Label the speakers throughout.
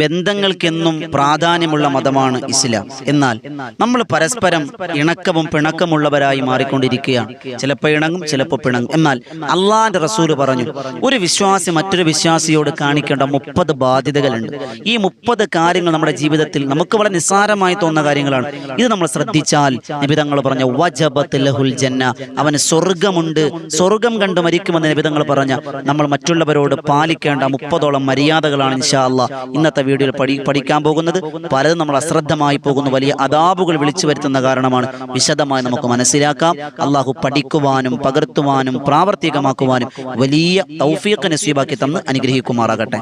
Speaker 1: ബന്ധങ്ങൾക്കെന്നും പ്രാധാന്യമുള്ള മതമാണ് ഇസ്ലാം. എന്നാൽ നമ്മൾ പരസ്പരം ഇണക്കവും പിണക്കമുള്ളവരായി മാറിക്കൊണ്ടിരിക്കുകയാണ്. ചിലപ്പോൾ ഇണങ്ങും, ചിലപ്പോൾ പിണങ്ങും. എന്നാൽ അള്ളാന്റെ റസൂല് പറഞ്ഞു, ഒരു വിശ്വാസി മറ്റൊരു വിശ്വാസിയോട് കാണിക്കേണ്ട 30 ബാധ്യതകളുണ്ട്. ഈ 30 കാര്യങ്ങൾ നമ്മുടെ ജീവിതത്തിൽ നമുക്ക് വളരെ നിസ്സാരമായി തോന്നുന്ന കാര്യങ്ങളാണ്. ഇത് നമ്മൾ ശ്രദ്ധിച്ചാൽ നബി തങ്ങൾ പറഞ്ഞ വജബത്ത് ലഹുൽ ജന്ന, അവന് സ്വർഗമുണ്ട്, സ്വർഗം കണ്ട് മരിക്കുമെന്ന് നബി തങ്ങൾ പറഞ്ഞ നമ്മൾ മറ്റുള്ളവരോട് പാലിക്കേണ്ട 30ഓളം മര്യാദകളാണ് ഇൻഷാ അല്ലാഹ് ഇന്നത്തെ വീഡിയോയിൽ പഠിക്കാൻ പോകുന്നത്. പലതും നമ്മൾ അശ്രദ്ധമായി പോകുന്നു, വലിയ അദാബുകൾ വിളിച്ചു വരുത്തുന്ന കാരണമാണ്. വിശദമായി നമുക്ക് മനസ്സിലാക്കാം. അള്ളാഹു പഠിക്കുവാനും പകർത്തുവാനും പ്രാവർത്തികമാക്കുവാനും വലിയ തൗഫീഖ് നസീബാക്കി തന്ന് അനുഗ്രഹിക്കുമാറാകട്ടെ.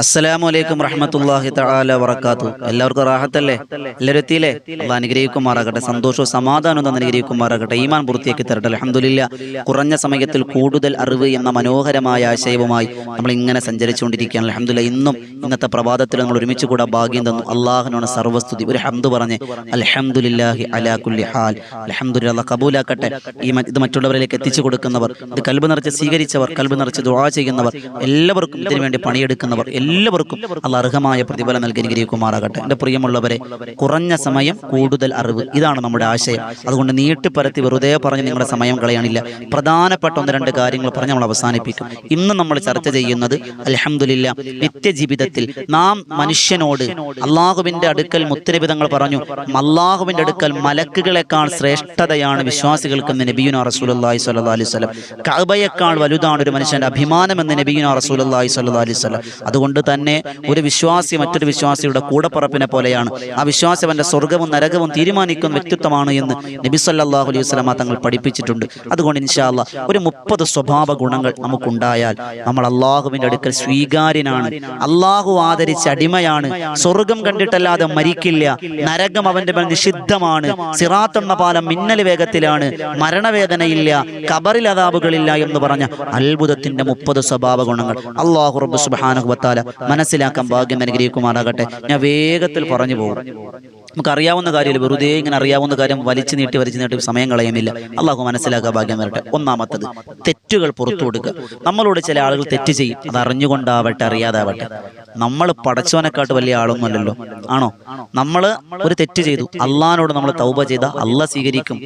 Speaker 1: അസ്സലാമു അലൈക്കും വറഹ്മത്തുള്ളാഹി തആല വബറകാതുഹു. എല്ലാവർക്കും റാഹത്തല്ലേ? എല്ലാവരും എത്തിയില്ലേ? അള്ളാഹ് അനുഗ്രഹിക്കുമാറാകട്ടെ. സന്തോഷവും സമാധാനവും തന്ന് അനുഗ്രഹിക്കുമാറാകട്ടെ. ഈമാൻ പൂർത്തിയാക്കി തരട്ടെ. അൽഹംദുലില്ലാഹ്. കുറഞ്ഞ സമയത്തിൽ കൂടുതൽ അറിവ് എന്ന മനോഹരമായ ആശയവുമായി നമ്മൾ ഇങ്ങനെ സഞ്ചരിച്ചുകൊണ്ടിരിക്കുകയാണ്. അൽഹംദുലില്ലാഹ്. ഇന്നും ഇന്നത്തെ പ്രഭാതത്തിൽ നമ്മൾ ഒരുമിച്ച് കൂടെ ഭാഗ്യം തന്നു. അള്ളാഹുവിനാണ് സർവ്വസ്തുതി. ഒരു ഹംദ് പറഞ്ഞ് അൽഹംദുലില്ലാഹി അലാ കുല്ലി ഹാൽ. അൽഹംദുലില്ലാഹ്. അല്ലാഹ് കബൂലാക്കട്ടെ. ഇത് മറ്റുള്ളവരിലേക്ക് എത്തിച്ചു കൊടുക്കുന്നവർ, ഇത് കൽബ് നിറച്ച് സ്വീകരിച്ചവർ, കൽബ് നിറച്ച് ദുആ ചെയ്യുന്നവർ, എല്ലാവർക്കും ഇതിനു വേണ്ടി പണിയെടുക്കുന്നവർ എല്ലാവർക്കും അള്ളാഹ് അർഹമായ പ്രതിഫലം നൽകി അനുഗ്രഹിക്കുമാറാകട്ടെ. എൻ്റെ പ്രിയമുള്ളവരെ, കുറഞ്ഞ സമയം കൂടുതൽ അറിവ്, ഇതാണ് നമ്മുടെ ആശയം. അതുകൊണ്ട് നീട്ടിപ്പരത്തി വെറുതെ പറഞ്ഞ് നിങ്ങളുടെ സമയം കളയാനില്ല. പ്രധാനപ്പെട്ട 1-2 കാര്യങ്ങൾ പറഞ്ഞ് നമ്മൾ അവസാനിപ്പിക്കും. ഇന്ന് നമ്മൾ ചർച്ച ചെയ്യുന്നത് അൽഹംദുലില്ലാഹ് നിത്യജീവിതത്തിൽ നാം മനുഷ്യനോട് അള്ളാഹുവിന്റെ അടുക്കൽ മുത്തുനബി തങ്ങൾ പറഞ്ഞു, അള്ളാഹുവിന്റെ അടുക്കൽ മലക്കുകളെക്കാൾ ശ്രേഷ്ഠതയാണ് വിശ്വാസികൾക്കെന്ന് നബിയുനാ റസൂലുള്ളാഹി സ്വല്ലല്ലാഹു അലൈഹി വസല്ലം. കഅബയേക്കാൾ വലുതാണ് ഒരു മനുഷ്യന്റെ അഭിമാനമെന്ന് നബിയുനാ റസൂലുള്ളാഹി സ്വല്ലല്ലാഹു അലൈഹി വസല്ലം. അതുകൊണ്ട് തന്നെ ഒരു വിശ്വാസി മറ്റൊരു വിശ്വാസിയുടെ കൂടപ്പറപ്പിനെ പോലെയാണ്. ആ വിശ്വാസി അവന്റെ സ്വർഗവും നരകവും തീരുമാനിക്കുന്ന വ്യക്തിത്വമാണ് എന്ന് നബി സല്ലല്ലാഹു അലൈഹി വസല്ലം തങ്ങൾ പഠിപ്പിച്ചിട്ടുണ്ട്. അതുകൊണ്ട് ഇൻഷാ അല്ലാഹ് ഒരു 30 സ്വഭാവ ഗുണങ്ങൾ നമുക്കുണ്ടായാൽ നമ്മൾ അള്ളാഹുവിന്റെ അടുക്കൽ സ്വീകാര്യനാണ്, അള്ളാഹു ആദരിച്ച അടിമയാണ്, സ്വർഗം കണ്ടിട്ടല്ലാതെ മരിക്കില്ല, നരകം അവന്റെ മേൽ നിഷിദ്ധമാണ്, സിറാത്ത് എന്ന പാലം മിന്നൽ വേഗത്തിലാണ്, മരണവേദനയില്ല, ഖബറിൽ അദാബുകളില്ല എന്ന് പറഞ്ഞ അത്ഭുതത്തിന്റെ 30 സ്വഭാവ ഗുണങ്ങൾ അല്ലാഹു റബ്ബ് സുബ്ഹാനഹു വ തആല മനസ്സിലാക്കാൻ ഭാഗ്യം അനുഗ്രഹിക്കുമാറാകട്ടെ. ഞാൻ വേഗത്തിൽ പറഞ്ഞു പോകും. നമുക്കറിയാവുന്ന കാര്യമില്ല, വെറുതെ ഇങ്ങനെ അറിയാവുന്ന കാര്യം വലിച്ചു നീട്ടി സമയം കളയുന്നില്ല. അള്ളാഹു മനസ്സിലാക്കാൻ ഭാഗ്യം വരട്ടെ. ഒന്നാമത്തത്, തെറ്റുകൾ പുറത്തു കൊടുക്കുക. നമ്മളോട് ചില ആളുകൾ തെറ്റ് ചെയ്യും, അത് അറിഞ്ഞുകൊണ്ടാവട്ടെ അറിയാതാവട്ടെ. നമ്മൾ പടച്ചവനെക്കാട്ട് വലിയ ആളൊന്നുമല്ലല്ലോ, ആണോ? നമ്മൾ ഒരു തെറ്റ് ചെയ്തു, അള്ളാഹിനോട് നമ്മൾ തൗബ ചെയ്ത അള്ളാഹ് സ്വീകരിക്കും.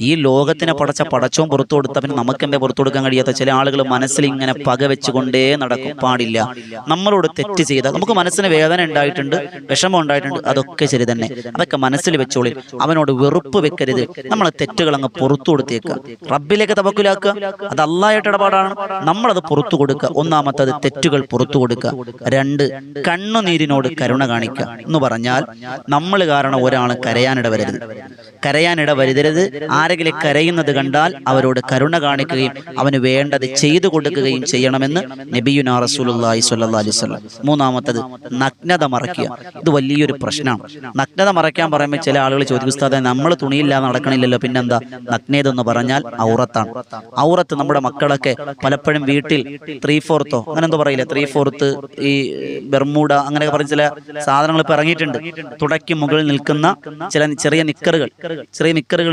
Speaker 1: ഈ ലോകത്തിനെ പടച്ചോൻ പുറത്തു കൊടുത്ത പിന്നെ നമുക്കെന്തേ പുറത്തു കൊടുക്കാൻ കഴിയാത്ത ചില ആളുകൾ മനസ്സിൽ ഇങ്ങനെ പക വെച്ചുകൊണ്ടേ നടക്കും. പാടില്ല. നമ്മളോട് തെറ്റ് ചെയ്ത നമുക്ക് മനസ്സിന് വേദന ഉണ്ടായിട്ടുണ്ട്, വിഷമം ഉണ്ടായിട്ടുണ്ട്, അതൊക്കെ ശരി തന്നെ, അതൊക്കെ മനസ്സിൽ വെച്ചോളി. അവനോട് വെറുപ്പ് വെക്കരുത്. നമ്മൾ തെറ്റുകൾ അങ്ങ് പുറത്തു കൊടുത്തേക്കുക, റബ്ബിലേക്ക് തവക്കുലാക്കുക. അത് അള്ളാഹുമായിട്ട് ഇടപാടാണ്, നമ്മളത് പുറത്തു കൊടുക്കുക. ഒന്നാമത്തത് തെറ്റുകൾ പുറത്തു കൊടുക്കുക. 2, കണ്ണുനീരിനോട് കരുണ കാണിക്കുക. എന്ന് പറഞ്ഞാൽ നമ്മൾ കാരണം ഒരാൾ കരയാനിട വരുതരുത്. ആരെങ്കിലും കരയുന്നത് കണ്ടാൽ അവരോട് കരുണ കാണിക്കുകയും അവന് വേണ്ടത് ചെയ്തു കൊടുക്കുകയും ചെയ്യണമെന്ന് നബിയുനാ റസൂലുള്ളാഹി സ്വല്ലല്ലാഹു അലൈഹി വസല്ലം. മൂന്നാമത്തത്, നഗ്നത മറയ്ക്കുക. ഇത് വലിയൊരു പ്രശ്നമാണ്. നഗ്നത മറയ്ക്കാൻ പറയുമ്പോൾ ചില ആളുകൾ ചോദിക്കും, ഉസ്താദേ നമ്മൾ തുണിയില്ലാതെ നടക്കണില്ലല്ലോ, പിന്നെന്താ? നഗ്നത എന്ന് പറഞ്ഞാൽ ഔറത്താണ്. ഔറത്ത് നമ്മുടെ മക്കളൊക്കെ പലപ്പോഴും വീട്ടിൽ 3/4 അങ്ങനെ എന്തോ പറയില്ല, 3/4 ഈ ബെർമൂഡ അങ്ങനെയൊക്കെ പറഞ്ഞ ചില സാധനങ്ങൾ ഇപ്പൊ ഇറങ്ങിയിട്ടുണ്ട്. തുടയ്ക്ക് മുകളിൽ നിൽക്കുന്ന ചില ചെറിയ നിക്കറുകൾ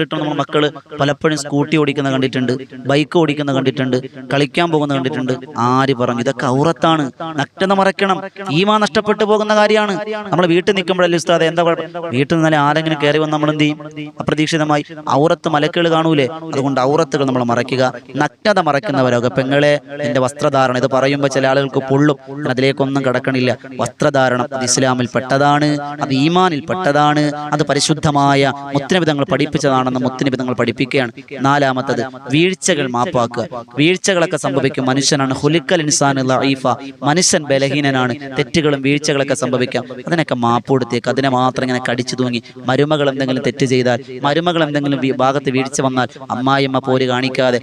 Speaker 1: ഇട്ട് നമ്മുടെ മക്കള് പലപ്പോഴും സ്കൂട്ടി ഓടിക്കുന്ന കണ്ടിട്ടുണ്ട്, ബൈക്ക് ഓടിക്കുന്ന കണ്ടിട്ടുണ്ട്, കളിക്കാൻ പോകുന്ന കണ്ടിട്ടുണ്ട്. ആര് പറഞ്ഞു? ഇതൊക്കെ ഔറത്താണ്. നഗ്നത മറയ്ക്കണം. ഈമാൻ നഷ്ടപ്പെട്ടു പോകുന്ന കാര്യമാണ്. നമ്മൾ വീട്ടിൽ നിൽക്കുമ്പോഴല്ലേ ഉസ്താദേ എന്താ കുഴപ്പം? വീട്ടിൽ നിന്നാലേ ആരെങ്കിലും കയറി വന്ന് നമ്മൾ എന്ത് ചെയ്യും? അപ്രതീക്ഷിതമായി ഔറത്ത് മലക്കുകൾ കാണൂലേ? അതുകൊണ്ട് ഔറത്തുകൾ നമ്മൾ മറയ്ക്കുക. നഗ്നത മറയ്ക്കുന്നവരൊക്കെ പെങ്ങളെ നിന്റെ വസ്ത്രധാരണം, ഇത് പറയുമ്പോൾ ചില ആളുകൾക്ക് പൊള്ളും, അതിലേക്കൊന്നും കടക്കണില്ല. വസ്ത്രധാരണം അത് ഇസ്ലാമിൽ പെട്ടതാണ്, അത് ഈമാനിൽ പെട്ടതാണ്, അത് പരിശുദ്ധമായ മുത്തുനബി തങ്ങൾ പഠിപ്പിച്ചതാണെന്ന് മുത്തുനബി തങ്ങൾ പഠിപ്പിക്കുകയാണ്. 4-മത്തത്, വീഴ്ചകൾ മാപ്പാക്കുക. വീഴ്ചകളൊക്കെ സംഭവിക്കും. മനുഷ്യനാണ്, ഖുലിഖൽ ഇൻസാനു ലഈഫ, മനുഷ്യൻ ബലഹീനനാണ്. തെറ്റുകളും വീഴ്ചകളൊക്കെ സംഭവിക്കാം. അതിനൊക്കെ മാപ്പ് കൊടുത്തേക്ക്. അതിനെ മാത്രം ഇങ്ങനെ കടിച്ചു തൂങ്ങി മരുമകൾ എന്തെങ്കിലും തെറ്റ് ചെയ്താൽ, മരുമകൾ എന്തെങ്കിലും ഭാഗത്ത് വീഴ്ച വന്നാൽ അമ്മായിയമ്മ പോര് കാണിക്കാതെ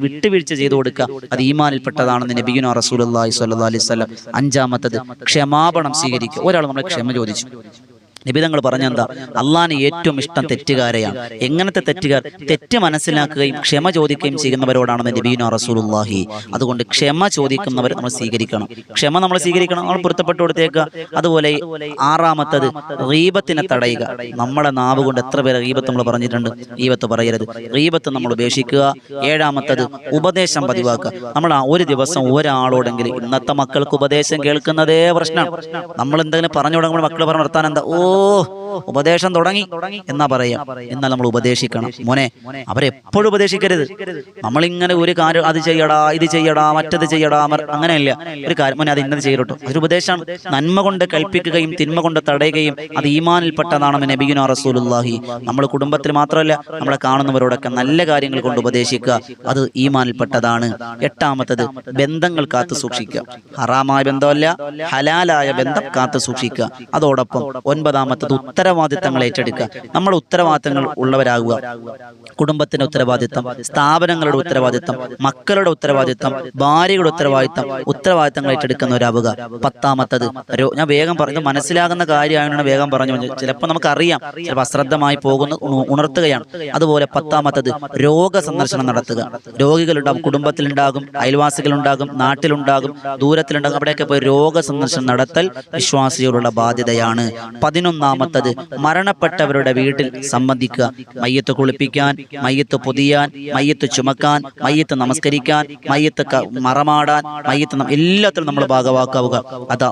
Speaker 1: വിട്ടുവീഴ്ച ചെയ്തു കൊടുക്കുക. അത് ഈമാനിൽപ്പെട്ടതാണെന്ന് നബിയുനാ റസൂലുള്ളാഹി സ്വല്ലല്ലാഹു അലൈഹി വസല്ലം. 5-മത്തത്, ക്ഷമാപണം സ്വീകരിക്കുക. ഒരാൾ നമ്മളെ ക്ഷമ ചോദിച്ചു, നിബിതങ്ങൾ പറഞ്ഞെന്താ, അള്ളാഹിന് ഏറ്റവും ഇഷ്ടം തെറ്റുകാരെയാണ്. എങ്ങനത്തെ തെറ്റുകാർ? തെറ്റ് മനസ്സിലാക്കുകയും ക്ഷമ ചോദിക്കുകയും ചെയ്യുന്നവരോടാണെന്ന് നബീന റസൂലുള്ളാഹി. അതുകൊണ്ട് ക്ഷമ ചോദിക്കുന്നവർ നമ്മൾ സ്വീകരിക്കണം, ക്ഷമ നമ്മൾ സ്വീകരിക്കണം, നമ്മൾ പൊരുത്തപ്പെട്ടു കൊടുത്തേക്കുക. അതുപോലെ ആറാമത്തത് ഗീബത്തിനെ തടയുക. നമ്മുടെ നാവ് കൊണ്ട് എത്ര പേര് ഗീബത്ത് നമ്മൾ പറഞ്ഞിട്ടുണ്ട്? ഗീബത്ത് പറയരുത്, ഗീബത്ത് നമ്മൾ ഉപേക്ഷിക്കുക. ഏഴാമത്തത് ഉപദേശം പതിവാക്കുക. നമ്മൾ ഒരു ദിവസം ഒരാളോടെങ്കിലും, ഇന്നത്തെ മക്കൾക്ക് ഉപദേശം കേൾക്കുന്നതേ പ്രശ്നം. നമ്മൾ എന്തെങ്കിലും പറഞ്ഞു തുടങ്ങുമ്പോൾ മക്കൾ പറഞ്ഞു നിർത്താൻ എന്താ, ഓ ഉപദേശം തുടങ്ങി എന്നാ പറയാ. എന്നാൽ നമ്മൾ ഉപദേശിക്കണം. മോനെ, അവരെപ്പോഴും ഉപദേശിക്കരുത്. നമ്മളിങ്ങനെ ഒരു കാര്യം അത് ചെയ്യടാ, ഇത് ചെയ്യടാ, മറ്റത് ചെയ്യടാ, അങ്ങനെയല്ല. ഒരു കാര്യം മോനെ അത് ഇന്നത് ചെയ്യട്ടോ, അതൊരു ഉപദേശമാണ്. നന്മ കൊണ്ട് കൽപ്പിക്കുകയും തിന്മ കൊണ്ട് തടയുകയും അത് ഈമാനിൽപ്പെട്ടതാണെന്ന് നബിയുനാ റസൂലുള്ളാഹി. നമ്മൾ കുടുംബത്തിൽ മാത്രമല്ല, നമ്മളെ കാണുന്നവരോടൊക്കെ നല്ല കാര്യങ്ങൾ കൊണ്ട് ഉപദേശിക്കുക, അത് ഈമാനിൽപ്പെട്ടതാണ്. എട്ടാമത്തത് ബന്ധങ്ങൾ കാത്തു സൂക്ഷിക്കുക. ഹറാമായ ബന്ധമല്ല, ഹലാലായ ബന്ധം കാത്തു സൂക്ഷിക്കുക. അതോടൊപ്പം ഒൻപതാമത്തത് ഉത്തരവാദിത്തങ്ങൾ ഏറ്റെടുക്കുക. നമ്മൾ ഉത്തരവാദിത്തങ്ങൾ ഉള്ളവരാകുക. കുടുംബത്തിന്റെ ഉത്തരവാദിത്തം, സ്ഥാപനങ്ങളുടെ ഉത്തരവാദിത്തം, മക്കളുടെ ഉത്തരവാദിത്തം, ഭാര്യയുടെ ഉത്തരവാദിത്തങ്ങൾ ഏറ്റെടുക്കുന്നവരാവുക. പത്താമത്തത് ഞാൻ വേഗം പറഞ്ഞു, മനസ്സിലാകുന്ന കാര്യമായാണ് വേഗം പറഞ്ഞു. ചിലപ്പോൾ നമുക്കറിയാം, ചിലപ്പോൾ അശ്രദ്ധമായി ഉണർത്തുകയാണ്. അതുപോലെ പത്താമത്തത് രോഗ സന്ദർശനം നടത്തുക. രോഗികളുണ്ടാകും, കുടുംബത്തിലുണ്ടാകും, അയൽവാസികളുണ്ടാകും, നാട്ടിലുണ്ടാകും, ദൂരത്തിലുണ്ടാകും. അവിടെയൊക്കെ പോയി രോഗ സന്ദർശനം നടത്തൽ വിശ്വാസിയോടുള്ള ബാധ്യതയാണ്. 11ാമത്തത് മരണപ്പെട്ടവരുടെ വീട്ടിൽ സംബന്ധിക്കുക. മയ്യത്ത് കുളിപ്പിക്കാൻ, മയ്യത്ത് പൊതിയാൻ, മയ്യത്ത് ചുമക്കാൻ, മയ്യത്ത് നമസ്കരിക്കാൻ, മയ്യത്ത് മറമാടാൻ, മയ്യത്ത് എല്ലാത്തിലും നമ്മൾ ഭാഗവാക്കാവുക. അതാ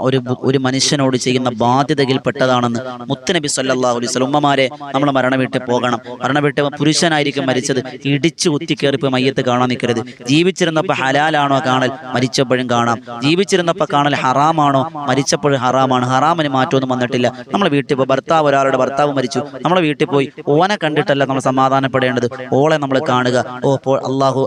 Speaker 1: ഒരു മനുഷ്യനോട് ചെയ്യുന്ന ബാധ്യതയിൽപ്പെട്ടതാണെന്ന് മുത്തുനബി സല്ലല്ലാഹു അലൈഹി വസല്ലം. ഉമ്മമാരെ, നമ്മൾ മരണ വീട്ടിൽ പോകണം. മരണ വീട്ടിൽ പുരുഷനായിരിക്കും മരിച്ചത്, ഇടിച്ചു കുത്തിക്കേറിപ്പ് മയ്യത്ത് കാണാൻ നിൽക്കരുത്. ജീവിച്ചിരുന്നപ്പോൾ ഹലാലാണോ കാണൽ, മരിച്ചപ്പോഴും കാണാം. ജീവിച്ചിരുന്നപ്പോൾ കാണൽ ഹറാമാണോ, മരിച്ചപ്പോഴും ഹറാമാണ്. ഹറാമിന് മാറ്റമൊന്നും വന്നിട്ടില്ല. നമ്മൾ വീട്ടിൽ പോയി ഒരാളുടെ ഭർത്താവ് മരിച്ചു, നമ്മളെ വീട്ടിൽ പോയി ഓനെ കണ്ടിട്ടല്ല നമ്മൾ സമാധാനപ്പെടേണ്ടത്, ഓളെ നമ്മൾ കാണുക. ഇപ്പോൾ അള്ളാഹു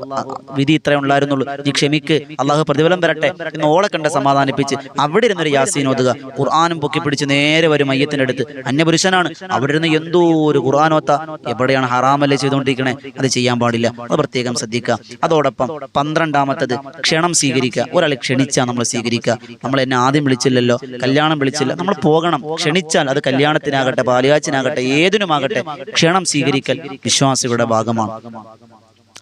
Speaker 1: വിധി ഇത്രേ ഉണ്ടായിരുന്നുള്ളൂ, നീ ക്ഷമിക്ക്, അള്ളാഹു പ്രതിഫലം തരട്ടെ എന്ന് ഓളെ കണ്ട് സമാധാനിപ്പിച്ച് അവിടെ ഇരുന്നൊരു യാസീൻ ഓതുക. ഖുർആനും പൊക്കി പിടിച്ച് നേരെ വരും മയ്യത്തിന്റെ അടുത്ത്. അന്യപുരുഷനാണ്, അവിടെ ഇരുന്ന് എന്തോ ഒരു ഖുർആനോത്ത. എവിടെയാണ് ഹറാമല്ലേ ചെയ്തുകൊണ്ടിരിക്കണേ, അത് ചെയ്യാൻ പാടില്ല, അത് പ്രത്യേകം ശ്രദ്ധിക്കുക. അതോടൊപ്പം 12ാമത്തത് ക്ഷണം സ്വീകരിക്കുക. ഒരാൾ ക്ഷണിച്ചാൽ നമ്മൾ സ്വീകരിക്കുക. നമ്മൾ എന്നെ ആദ്യം വിളിച്ചില്ലല്ലോ, കല്യാണം വിളിച്ചില്ല, നമ്മൾ പോകണം. ക്ഷണിച്ചാൽ അത് കല്യാണത്തിനാകട്ടെ, പാലുകാച്ചിനാകട്ടെ, ഏതിനുമാകട്ടെ, ക്ഷണം സ്വീകരിക്കൽ വിശ്വാസികളുടെ ഭാഗമാണ്.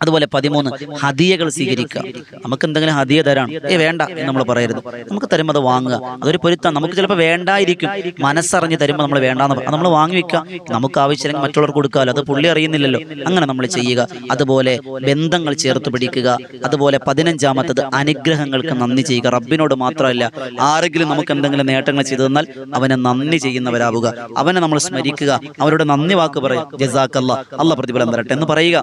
Speaker 1: അതുപോലെ 13 ഹദിയകൾ സ്വീകരിക്കുക. നമുക്ക് എന്തെങ്കിലും ഹദിയ തരാണ്, വേണ്ട എന്ന് നമ്മൾ പറയരുത്. നമുക്ക് തരുമ്പോൾ അത് വാങ്ങുക, അതൊരു പൊരുത്തം. നമുക്ക് ചിലപ്പോൾ വേണ്ടായിരിക്കും, മനസ്സറിഞ്ഞ് തരുമ്പോൾ നമ്മൾ വേണ്ടാന്ന് നമ്മൾ വാങ്ങി വെക്കുക. നമുക്ക് ആവശ്യമില്ലെങ്കിൽ മറ്റുള്ളവർക്ക് കൊടുക്കാമല്ലോ, അത് പുള്ളി അറിയുന്നില്ലല്ലോ, അങ്ങനെ നമ്മൾ ചെയ്യുക. അതുപോലെ ബന്ധങ്ങൾ ചേർത്ത് പിടിക്കുക. അതുപോലെ 15ാമത്തത് അനുഗ്രഹങ്ങൾക്ക് നന്ദി ചെയ്യുക. റബ്ബിനോട് മാത്രമല്ല, ആരെങ്കിലും നമുക്ക് എന്തെങ്കിലും നേട്ടങ്ങൾ ചെയ്തു തന്നാൽ അവനെ നന്ദി ചെയ്യുന്നവരാവുക. അവനെ നമ്മൾ സ്മരിക്കുക, അവരോട് നന്ദി വാക്ക് പറയുക. ജസാക്കല്ലാ, അല്ലാഹ് പ്രതിഫലം തരട്ടെ എന്ന് പറയുക.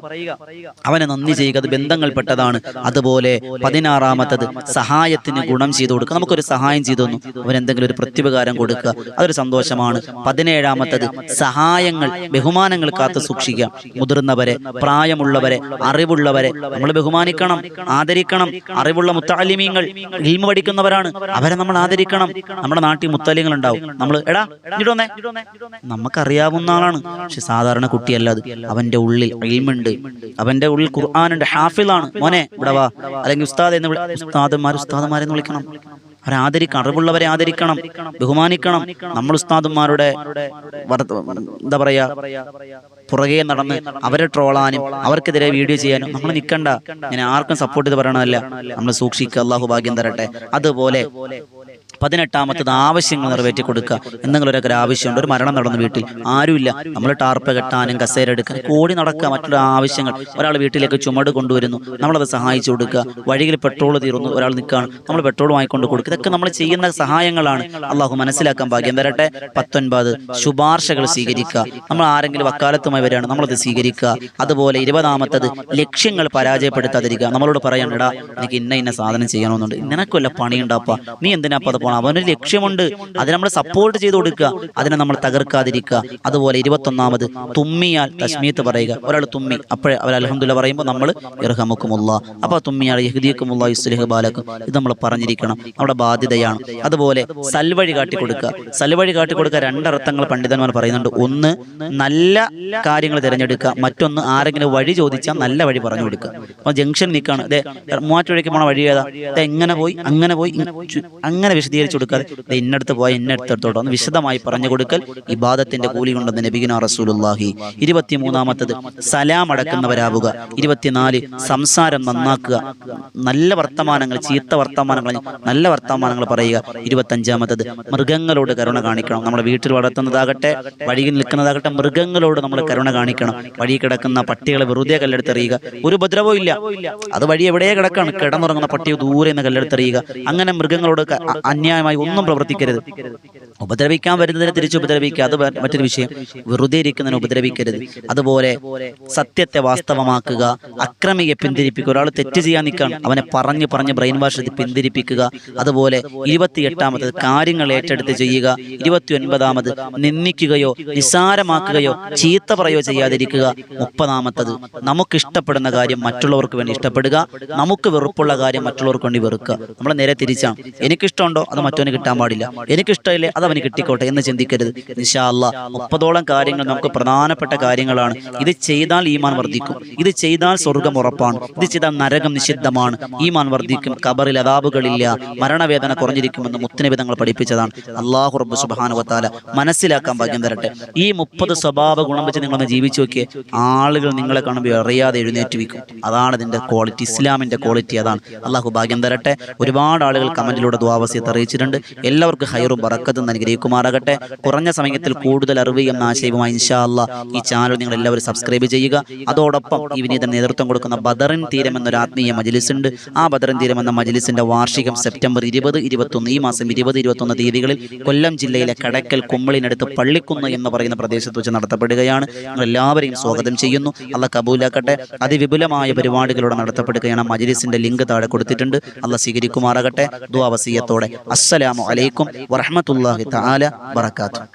Speaker 1: അവനെ നന്ദി ചെയ്യുക, അത് ബന്ധങ്ങൾപ്പെട്ടതാണ്. അതുപോലെ 16ാമത്തത് സഹായത്തിന് ഗുണം ചെയ്തു കൊടുക്കുക. നമുക്കൊരു സഹായം ചെയ്തു തന്നു, അവരെന്തെങ്കിലും ഒരു പ്രത്യുപകാരം കൊടുക്കുക, അതൊരു സന്തോഷമാണ്. 17ാമത്തത് സഹായങ്ങൾ, ബഹുമാനങ്ങൾ കാത്തു സൂക്ഷിക്കുക. മുതിർന്നവരെ, പ്രായമുള്ളവരെ, അറിവുള്ളവരെ നമ്മൾ ബഹുമാനിക്കണം, ആദരിക്കണം. അറിവുള്ള മുത്തഅല്ലിമീങ്ങൾ, ഇൽമു പഠിക്കുന്നവരാണ്, അവരെ നമ്മൾ ആദരിക്കണം. നമ്മുടെ നാട്ടിൽ മുത്തഅല്ലിങ്ങൾ ഉണ്ടാവും, നമ്മൾ എടാ ഇങ്ങോട്ട് വന്നേ, നമുക്കറിയാവുന്ന ആളാണ്, പക്ഷെ സാധാരണ കുട്ടിയല്ല അത്. അവന്റെ ഉള്ളിൽ ഇൽമുണ്ട്, അവന്റെ ഉള്ളിൽ ഖുർആനുണ്ട്, ഹാഫിളാണ്. മോനെ ഇവിടെ വാ, അല്ലെങ്കിൽ ഉസ്താദ് എന്ന് ഉസ്താദുമാരെന്ന് വിളിക്കണം. അവരെ ആദരിക്കണം, അറിവുള്ളവരെ ആദരിക്കണം, ബഹുമാനിക്കണം. നമ്മൾ ഉസ്താദുമാരുടെ എന്താ പറയാ പുറകെ നടന്ന് അവരെ ട്രോളാനും അവർക്കെതിരെ വീഡിയോ ചെയ്യാനും നമ്മൾ നിൽക്കണ്ട. ഇങ്ങനെ ആർക്കും സപ്പോർട്ട് ചെയ്ത് പറയണമല്ല, നമ്മൾ സൂക്ഷിക്കുക. അള്ളാഹു ഭാഗ്യം തരട്ടെ. അതുപോലെ 18ാമത്തത് ആവശ്യങ്ങൾ നിറവേറ്റി കൊടുക്കുക. എന്തെങ്കിലും ഒരു ആവശ്യമുണ്ട്, ഒരു മരണം നടന്ന വീട്ടിൽ ആരുമില്ല, നമ്മൾ ടാർപ്പ് കെട്ടാനും കസേര എടുക്കാനും കോടി നടക്കുക. മറ്റുള്ള ആവശ്യങ്ങൾ, ഒരാൾ വീട്ടിലേക്ക് ചുമട് കൊണ്ടുവരുന്നു, നമ്മളത് സഹായിച്ചു കൊടുക്കുക. വഴിയിൽ പെട്രോൾ തീർന്നു, ഒരാൾ നിൽക്കുകയാണ്, നമ്മൾ പെട്രോൾ വാങ്ങിക്കൊണ്ട് കൊടുക്കുക. ഇതൊക്കെ നമ്മൾ ചെയ്യുന്ന സഹായങ്ങളാണ്. അള്ളാഹു മനസ്സിലാക്കാൻ ഭാഗ്യം തരട്ടെ. 19 ശുപാർശകൾ സ്വീകരിക്കുക. നമ്മൾ ആരെങ്കിലും വക്കാലത്തുമായി വരികയാണ്, നമ്മളത് സ്വീകരിക്കുക. അതുപോലെ 20ാമത്തത് ലക്ഷ്യങ്ങൾ പരാജയപ്പെടുത്താതിരിക്കുക. നമ്മളോട് പറയണം, എടാ എനിക്ക് ഇന്ന സാധനം ചെയ്യണമെന്നുണ്ട്, നിനക്കല്ല പണിയുണ്ടാപ്പാ, നീ എന്തിനാ അത് പോകണം, അവനൊരു ലക്ഷ്യമുണ്ട്, അതിനെ നമ്മൾ സപ്പോർട്ട് ചെയ്ത് കൊടുക്കുക, അതിനെ നമ്മൾ തകർക്കാതിരിക്കുക. അതുപോലെ 21ാമത് തുമ്മിയാൽ തസ്മീത്ത് പറയുക. ഒരാൾ തുമ്മി, അപ്പോഴേ അവർ അൽഹംദുലില്ലാഹ് പറയുമ്പോൾ നമ്മൾ ഇർഹമുക്കുമുല്ലാഹ്, അപ്പോൾ തുമ്മിയാൽ യഹ്ദിയക്കുമുല്ലാഹ് യുസ്ലിഹ് ബാലക്കും, ഇത് നമ്മൾ പറഞ്ഞിരിക്കണം, നമ്മുടെ ബാധ്യതയാണ്. അതുപോലെ സൽവഴി കാട്ടിക്കൊടുക്കുക. സൽവഴി കാട്ടിക്കൊടുക്കുക 2 അർത്ഥങ്ങൾ പണ്ഡിതന്മാർ പറയുന്നുണ്ട്. ഒന്ന്, നല്ല കാര്യങ്ങൾ തിരഞ്ഞെടുക്കുക. മറ്റൊന്ന്, ആരെങ്കിലും വഴി ചോദിച്ചാൽ നല്ല വഴി പറഞ്ഞു കൊടുക്കുക. അപ്പോൾ ജംഗ്ഷൻ നിൽക്കുകയാണ്, മൂവാറ്റുപുഴയ്ക്ക് പോണ വഴി ഏതാ, എങ്ങനെ പോയി അങ്ങനെ വിശദീകരിക്കുക. വിശദീകരിച്ചു കൊടുക്കാതെ ഇന്നടുത്ത് പോയാൽ ഇന്നടുത്തോട്ടോ ഒന്ന് വിശദമായി പറഞ്ഞു കൊടുക്കൽ ഇബാദത്തിന്റെ കൂലി കൊണ്ടെന്ന് നബിഗുനാ റസൂലുള്ളാഹി. 23-ാമത്തത് സലാം അടക്കുന്നവരാവുക. 24 സംസാരം നന്നാക്കുക. നല്ല വർത്തമാനങ്ങൾ, ചീത്ത വർത്തമാനങ്ങൾ നല്ല വർത്തമാനങ്ങൾ പറയുക. 25-ാമത്തത് മൃഗങ്ങളോട് കരുണ കാണിക്കണം. നമ്മുടെ വീട്ടിൽ വളർത്തുന്നതാകട്ടെ വഴിയിൽ നിൽക്കുന്നതാകട്ടെ മൃഗങ്ങളോട് നമ്മൾ കരുണ കാണിക്കണം. വഴി കിടക്കുന്ന പട്ടികളെ വെറുതെ കല്ലെടുത്തെറിയുക, ഒരു ഉപദ്രവവും ഇല്ല, അത് വഴി എവിടെ കിടക്കാണ്, കിടന്നുറങ്ങുന്ന പട്ടിയെ ദൂരെ നിന്ന് കല്ലെടുത്തെറിയുക. അങ്ങനെ മൃഗങ്ങളോട് അന്യായമായി ഒന്നും പ്രവർത്തിക്കരുത്. ഉപദ്രവിക്കാൻ വരുന്നതിനെ തിരിച്ച് ഉപദ്രവിക്കുക, അത് മറ്റൊരു വിഷയം. വെറുതെ ഇരിക്കുന്നതിനെ ഉപദ്രവിക്കരുത്. അതുപോലെ സത്യത്തെ വാസ്തവമാക്കുക. അക്രമിയെ പിന്തിരിപ്പിക്കുക. ഒരാൾ തെറ്റ് ചെയ്യാൻ നിൽക്കുകയാണ്, അവനെ പറഞ്ഞ് ബ്രെയിൻ വാഷ് ചെയ്ത് പിന്തിരിപ്പിക്കുക. അതുപോലെ 28-ാമത്തത് കാര്യങ്ങൾ ഏറ്റെടുത്ത് ചെയ്യുക. 29-ാമത് നിന്ദിക്കുകയോ നിസാരമാക്കുകയോ ചീത്ത പറയുകയോ ചെയ്യാതിരിക്കുക. 30-ാമത്തത് നമുക്കിഷ്ടപ്പെടുന്ന കാര്യം മറ്റുള്ളവർക്ക് വേണ്ടി ഇഷ്ടപ്പെടുക, നമുക്ക് വെറുപ്പുള്ള കാര്യം മറ്റുള്ളവർക്ക് വേണ്ടി വെറുക്കുക. നമ്മൾ നേരെ തിരിച്ചാണ്. എനിക്കിഷ്ടമുണ്ടോ അത് മറ്റവന് കിട്ടാൻ പാടില്ല, എനിക്കിഷ്ടമില്ലേ അത് അവന് കിട്ടിക്കോട്ടെ എന്ന് ചിന്തിക്കരുത്. ഇൻഷാ അല്ലാഹ് 30ഓളം കാര്യങ്ങൾ നമുക്ക് പ്രധാനപ്പെട്ട കാര്യങ്ങളാണ്. ഇത് ചെയ്താൽ ഈമാൻ വർദ്ധിക്കും, ഇത് ചെയ്താൽ സ്വർഗം ഉറപ്പാണ്, ഇത് ചെയ്താൽ നരകം നിഷിദ്ധമാണ്, ഈമാൻ വർദ്ധിക്കും, ഖബറിൽ അദാബുകളില്ല, മരണവേദന കുറഞ്ഞിരിക്കുമെന്ന് മുത്തുനബി തങ്ങൾ പഠിപ്പിച്ചതാണ്. അല്ലാഹു റബ്ബ് സുബ്ഹാനഹു വ തആല മനസ്സിലാക്കാൻ ഭാഗ്യം തരട്ടെ. ഈ 30 സ്വഭാവ ഗുണം വെച്ച് നിങ്ങളൊന്ന് ജീവിച്ചു നോക്കിയേ, ആളുകൾ നിങ്ങളെ കാണുമ്പോൾ അറിയാതെ എഴുന്നേറ്റ് വയ്ക്കും. അതാണ് ഇതിന്റെ ക്വാളിറ്റി, ഇസ്ലാമിന്റെ ക്വാളിറ്റി അതാണ്. അള്ളാഹു ഭാഗ്യം തരട്ടെ. ഒരുപാട് ആളുകൾ കമന്റിലൂടെ ദുആവസിയത്ത് അറിയിച്ചിട്ടുണ്ട്. എല്ലാവർക്കും ഹൈറും ബറക്കത്തും അനുഗ്രഹിക്കുമാറാകട്ടെ. കുറഞ്ഞ സമയത്തിൽ കൂടുതൽ അറിവ് എന്ന ആശയവുമായി ഇൻഷാ അല്ലാഹ് ഈ ചാനൽ നിങ്ങൾ എല്ലാവരും സബ്സ്ക്രൈബ് ചെയ്യുക. അതോടൊപ്പം ഈ വിനീതൻ നേതൃത്വം കൊടുക്കുന്ന ബദറിൻ തീരം എന്നൊരു ആത്മീയ മജ്ലിസ് ഉണ്ട്. ആ ബദറിൻ തീരം എന്ന മജ്ലിസിന്റെ വാർഷികം സെപ്റ്റംബർ 20, 21 ഈ മാസം 20, 21 തീയതികളിൽ കൊല്ലം ജില്ലയിലെ കടക്കൽ കുമ്മളിനടുത്ത് പള്ളിക്കുന്ന് എന്ന് പറയുന്ന പ്രദേശത്ത് വെച്ച് നടത്തപ്പെടുകയാണ്. നിങ്ങൾ എല്ലാവരെയും സ്വാഗതം ചെയ്യുന്നു. അള്ളാഹ് കബൂലാക്കട്ടെ. അതിവിപുലമായ പരിപാടികളോടെ നടത്തപ്പെടുകയാണ്. മജ്ലിസിന്റെ ലിങ്ക് താഴെ കൊടുത്തിട്ടുണ്ട്. അള്ളാഹ് സ്വീകരിക്കുമാറാകട്ടെ. ദുആ വസിയത്തോടെ അസ്സലാമു അലൈക്കും വറഹ്മത്തുള്ളാഹി തആല ബറകാതുഹു.